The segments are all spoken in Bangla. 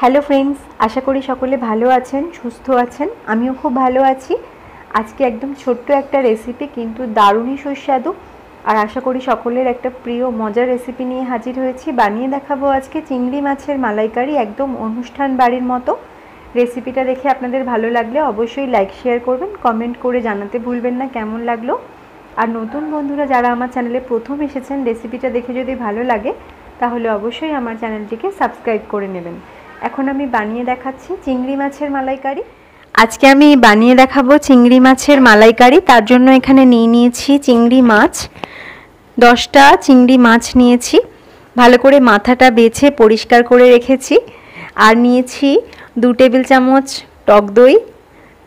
হ্যালো ফ্রেন্ডস, আশা করি সকলে ভালো আছেন, সুস্থ আছেন। আমিও খুব ভালো আছি। আজকে একদম ছোট্ট একটা রেসিপি, কিন্তু দারুণই সুস্বাদু, আর আশা করি সকলের একটা প্রিয় মজার রেসিপি নিয়ে হাজির হয়েছি। বানিয়ে দেখাবো আজকে চিংড়ি মাছের মালাইকারি, একদম অনুষ্ঠান বাড়ির মতো। রেসিপিটা দেখে আপনাদের ভালো লাগলে অবশ্যই লাইক শেয়ার করবেন, কমেন্ট করে জানাতে ভুলবেন না কেমন লাগলো। আর নতুন বন্ধুরা যারা আমার চ্যানেলে প্রথম এসেছেন, রেসিপিটা দেখে যদি ভালো লাগে তাহলে অবশ্যই আমার চ্যানেলটিকে সাবস্ক্রাইব করে নেবেন। এখন আমি বানিয়ে দেখাচ্ছি চিংড়ি মাছের মালাইকারি। আজকে আমি বানিয়ে দেখাবো চিংড়ি মাছের মালাইকারি। তার জন্য এখানে নিয়ে নিয়েছি চিংড়ি মাছ, 10টা চিংড়ি মাছ নিয়েছি। ভালো করে মাথাটা বেছে পরিষ্কার করে রেখেছি। আর নিয়েছি 2 টেবিল চামচ টক দই,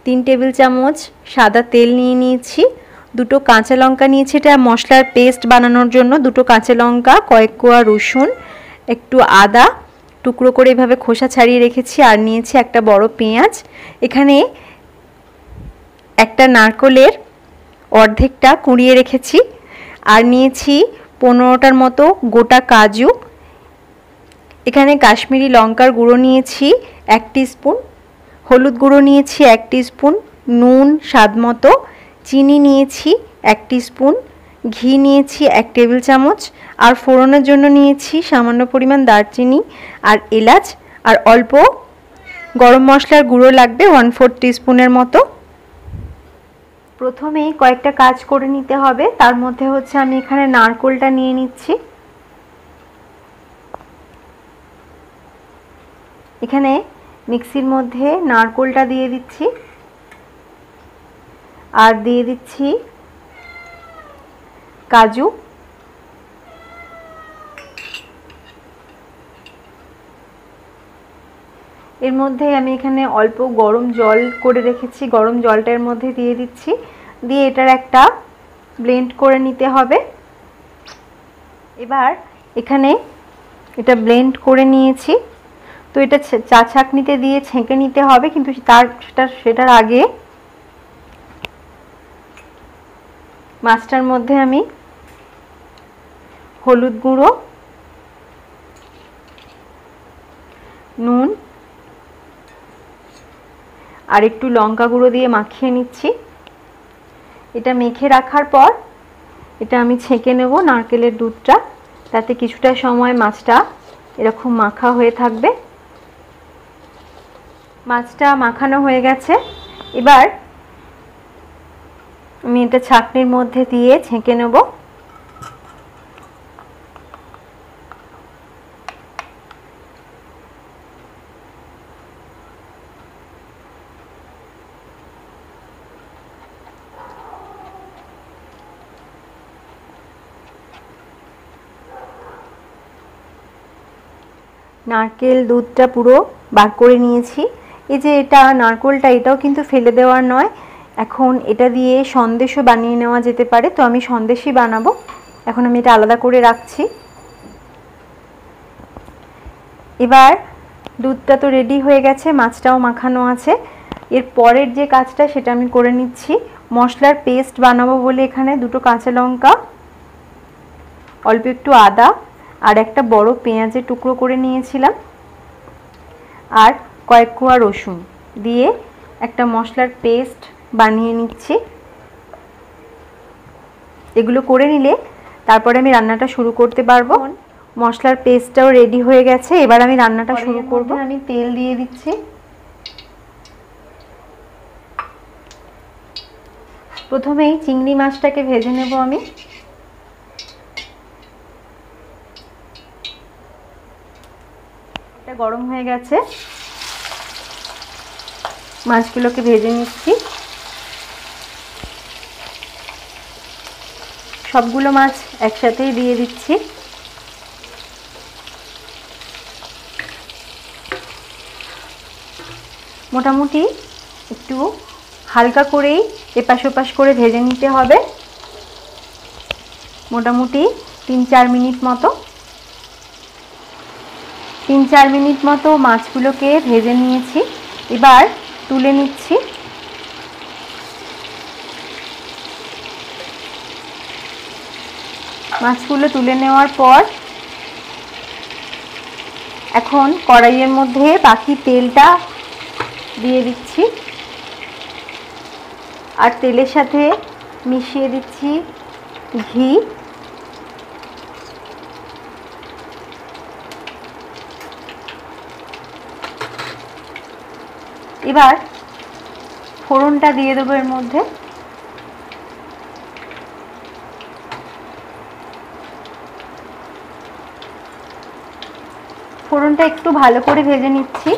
3 টেবিল চামচ সাদা তেল নিয়ে নিয়েছি, 2টো কাঁচা লঙ্কা নিয়েছি, এটা মশলার পেস্ট বানানোর জন্য। 2টো কাঁচা লঙ্কা, কয়েক কোয়া রসুন, একটু আদা টুকরো করে এভাবে খোসা ছাড়িয়ে রেখেছি। আর নিয়েছি একটা বড় পেঁয়াজ। এখানে একটা নারকেলের অর্ধেকটা কুড়িয়ে রেখেছি। আর নিয়েছি 15টার মতো গোটা কাজু। এখানে কাশ্মীরি লঙ্কার গুঁড়ো নিয়েছি 1 টিস্পুন, হলুদ গুঁড়ো নিয়েছি 1 টিস্পুন, নুন স্বাদ মতো, চিনি নিয়েছি 1 টিস্পুন, ঘি নিয়েছি 1 টেবিল চামচ, আর ফোড়নের জন্য নিয়েছি সামান্য পরিমাণ দারচিনি আর এলাচ, আর অল্প গরম মশলার গুঁড়ো লাগবে 1/4 টিস্পুনের মতো। প্রথমেই কয়েকটা কাজ করে নিতে হবে। তার মধ্যে হচ্ছে আমি এখানে নারকেলটা নিয়ে নিচ্ছি। এখানে মিক্সির মধ্যে নারকেলটা দিয়ে দিচ্ছি, আর দিয়ে দিচ্ছি কাজু। এর মধ্যে আমি এখানে অল্প গরম জল করে রেখেছি, গরম জলটার মধ্যে দিয়ে দিচ্ছি। দিয়ে এটার একটা ব্লেন্ড করে নিতে হবে। এবার এখানে এটা ব্লেন্ড করে নিয়েছি, তো এটা চা ছাঁকনিতে দিয়ে ছেঁকে নিতে হবে। কিন্তু সেটার আগে মাছটার মধ্যে আমি হলুদ গুঁড়ো, নুন আর একটু লঙ্কা গুঁড়ো দিয়ে মাখিয়ে নিচ্ছি। এটা মেখে রাখার পর এটা আমি ছেঁকে নেব নারকেলের দুধটা, তাতে কিছুটা সময় মাছটা এরকম মাখা হয়ে থাকবে। মাছটা মাখানো হয়ে গেছে। এবার আমি এটা ছাঁকনির মধ্যে দিয়ে ছেঁকে নেব। নারকেল দুধটা পুরো বার করে নিয়েছি। এই যে এটা নারকেলটা, এটাও কিন্তু ফেলে দেওয়ার নয়। এখন এটা দিয়ে সন্দেশও বানিয়ে নেওয়া যেতে পারে, তো আমি সন্দেশই বানাবো। এখন আমি এটা আলাদা করে রাখছি। এবার দুধটা তো রেডি হয়ে গেছে, মাছটাও মাখানো আছে। এর পরের যে কাজটা সেটা আমি করে নিচ্ছি। মশলার পেস্ট বানাবো বলে এখানে 2টো কাঁচা লঙ্কা, অল্প একটু আদা আর একটা বড় পেঁয়াজের টুকরো করে নিয়েছিলাম, আর কয়েক কোয়া রসুন দিয়ে একটা মশলার পেস্ট বানিয়ে নিচ্ছি। এগুলো করে নিলে তারপরে আমি রান্নাটা শুরু করতে পারবো। মশলার পেস্টটাও রেডি হয়ে গেছে, এবার আমি রান্নাটা শুরু করব। আমি তেল দিয়ে দিচ্ছি। প্রথমেই চিংড়ি মাছটাকে ভেজে নেব আমি। এটা গরম হয়ে গেছে, মাছগুলোকে ভেজে নিচ্ছি। সবগুলো মাছ একসাথেই দিয়ে দিচ্ছি। মোটামুটি একটু হালকা করেই এপাশ ওপাশ করে ভেজে নিতে হবে, মোটামুটি 3-4 মিনিট মতো। 3-4 মিনিট মতো মাছগুলোকে ভেজে নিয়েছি। এবার তুলে নিচ্ছি। মাছগুলো তুলে নেওয়ার পর এখন কড়াইয়ের মধ্যে বাকি তেলটা দিয়ে দিচ্ছি আর তেলের সাথে মিশিয়ে দিচ্ছি ঘি। এবার ফোড়নটা দিয়ে দেবো এর মধ্যে। ফোড়নটা একটু ভালো করে ভেজে নিচ্ছি,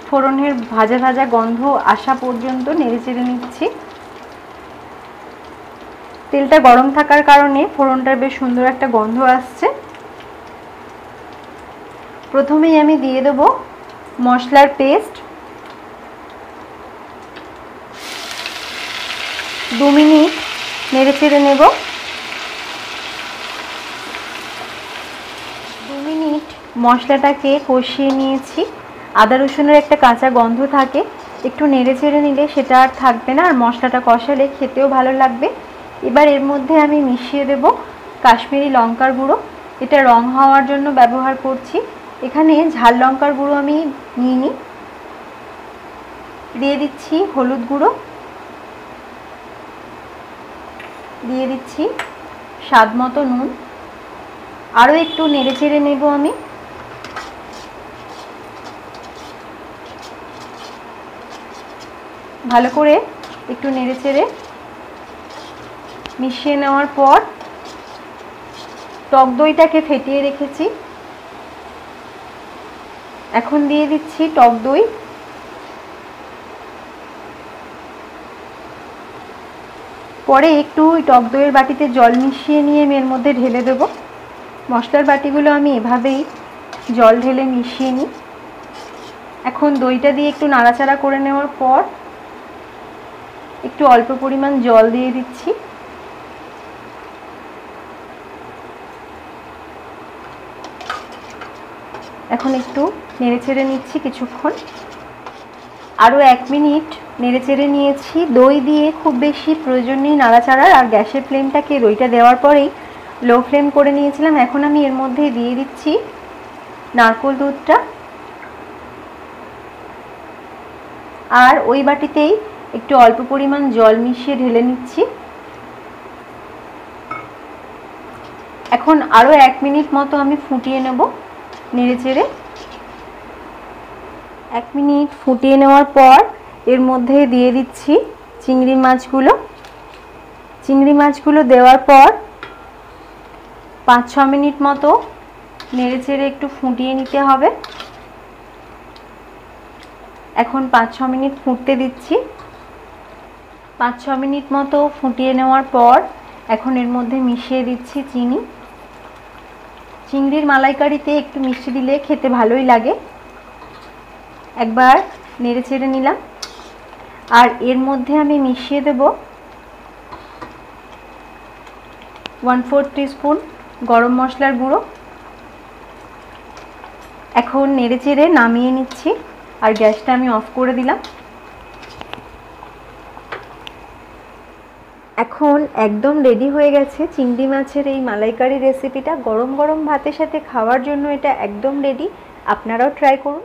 ফোড়নের ভাজা ভাজা গন্ধ আসা পর্যন্ত নেড়েচেড়ে নিচ্ছি। তেলটা গরম থাকার কারণে ফোড়নটার বেশ সুন্দর একটা গন্ধ আসছে। প্রথমেই আমি দিয়ে দেবো মশলার পেস্ট। 2 মিনিট নেড়েচেড়ে নেব। 2 মিনিট মশলাটাকে কষিয়ে নিয়েছি। আদা রসুনের একটা কাঁচা গন্ধ থাকে, একটু নেড়েচেড়ে নিলে সেটা আর থাকবে না, আর মশলাটা কষালে খেতেও ভালো লাগবে। এবার এর মধ্যে আমি মিশিয়ে দেব কাশ্মীরি লঙ্কার গুঁড়ো। এটা রং হওয়ার জন্য ব্যবহার করছি। এখানে ঝাল লঙ্কার গুঁড়ো আমি নিইনি। দিয়ে দিচ্ছি হলুদ গুঁড়ো, দিয়ে দিচ্ছি স্বাদ মতো নুন। আরও একটু নেড়েচেড়ে নেব আমি। ভালো করে একটু নেড়েচেড়ে মিশিয়ে নেওয়ার পর টক দইটাকে ফেটিয়ে রেখেছি, এখন দিয়ে দিচ্ছি টক দই। পরে একটু টক দইয়ের বাটিতে জল মিশিয়ে নিয়ে আমি এর মধ্যে ঢেলে দেব। মশলার বাটিগুলো আমি এভাবেই জল ঢেলে মিশিয়ে নিই। এখন দইটা দিয়ে একটু নাড়াচাড়া করে নেওয়ার পর একটু অল্প পরিমাণ জল দিয়ে দিচ্ছি। এখন একটু নেড়েচেড়ে নিচ্ছি কিছুক্ষণ। আরও 1 মিনিট নেড়েচেড়ে নিয়েছি। দই দিয়ে খুব বেশি প্রয়োজন নেই নাড়াচাড়ার, আর গ্যাসের ফ্লেমটাকে দইটা দেওয়ার পরেই লো ফ্লেম করে নিয়েছিলাম। এখন আমি এর মধ্যে দিয়ে দিচ্ছি নারকেল দুধটা, আর ওই বাটিতেই একটু অল্প পরিমাণ জল মিশিয়ে ঢেলে নিচ্ছি। এখন আরও 1 মিনিট মতো আমি ফুটিয়ে নেব নেড়েচেড়ে। 1 মিনিট ফুটিয়ে নেওয়ার পর এর মধ্যে দিয়ে দিচ্ছি চিংড়ি মাছগুলো। চিংড়ি মাছগুলো দেওয়ার পর 5-6 মিনিট মতো নেড়েচেড়ে একটু ফুটিয়ে নিতে হবে। এখন 5-6 মিনিট ফুটতে দিচ্ছি। 5-6 মিনিট মতো ফুটিয়ে নেওয়ার পর এখন এর মধ্যে মিশিয়ে দিচ্ছি চিনি। চিংড়ির মালাইকারিতে একটু মিষ্টি দিলে খেতে ভালোই লাগে। একবার নেড়েচেড়ে নিলাম, আর এর মধ্যে আমি মিশিয়ে দেব 1/4 টিস্পুন গরম মশলার গুঁড়ো। এখন নেড়েচেড়ে নামিয়ে নিচ্ছি, আর গ্যাসটা আমি অফ করে দিলাম। এখন একদম রেডি হয়ে গেছে চিংড়ি মাছের এই মালাইকারি রেসিপিটা। গরম গরম ভাতের সাথে খাওয়ার জন্য এটা একদম রেডি। আপনারাও ট্রাই করুন।